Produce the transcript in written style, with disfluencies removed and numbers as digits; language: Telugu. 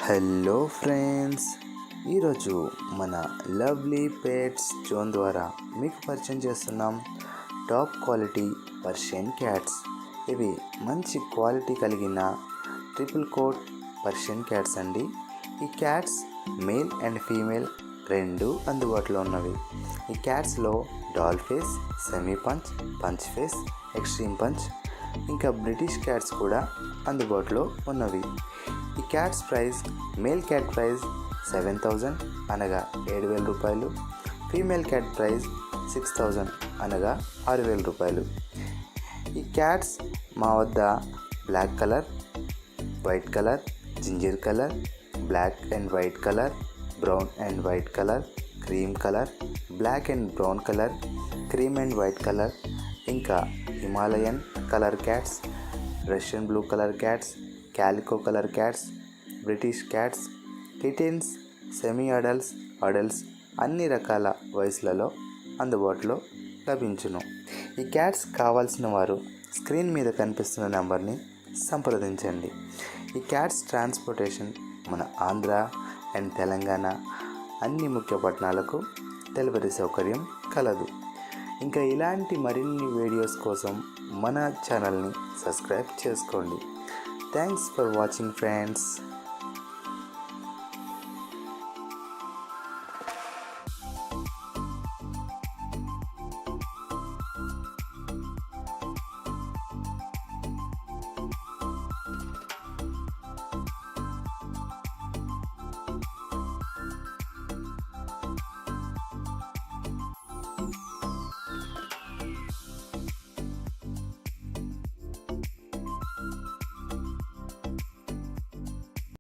హలో ఫ్రెండ్స్, ఈరోజు మన లవ్లీ పెట్స్ జోన్ ద్వారా మీకు పరిచయం చేస్తున్నాం టాప్ క్వాలిటీ పర్షియన్ క్యాట్స్. ఇవి మంచి క్వాలిటీ కలిగిన ట్రిపుల్ కోట్ పర్షియన్ క్యాట్స్ అండి. ఈ క్యాట్స్ మేల్ అండ్ ఫీమేల్ రెండు అందుబాటులో ఉన్నవి. ఈ క్యాట్స్లో doll face, semi punch, punch face, extreme punch, ఇంకా బ్రిటిష్ క్యాట్స్ కూడా అందుబాటులో ఉన్నవి. ఈ cats price, male cat price 7,000 అనగా 7,000 రూపాయలు, ఫీమేల్ క్యాట్ ప్రైస్ 6,000 అనగా 6,000 రూపాయలు. ఈ క్యాట్స్ మా వద్ద black colour, white colour, ginger colour, black and white colour, brown and white colour, cream colour, black and brown colour, cream and white colour, ఇంకా Himalayan colour cats, Russian blue colour cats, calico colour cats, British cats, kittens, semi adults, adults అన్ని రకాల వయసులలో అందుబాటులో లభించును. ఈ క్యాట్స్ కావాల్సిన వారు స్క్రీన్ మీద కనిపిస్తున్న నెంబర్ని సంప్రదించండి. ఈ క్యాట్స్ ట్రాన్స్పోర్టేషన్ మన ఆంధ్ర అండ్ తెలంగాణ అన్ని ముఖ్య పట్టణాలకు డెలివరీ సౌకర్యం కలదు. ఇంకా ఇలాంటి మరిన్ని వీడియోస్ కోసం మన ఛానల్ని సబ్స్క్రైబ్ చేసుకోండి. Thanks for watching friends.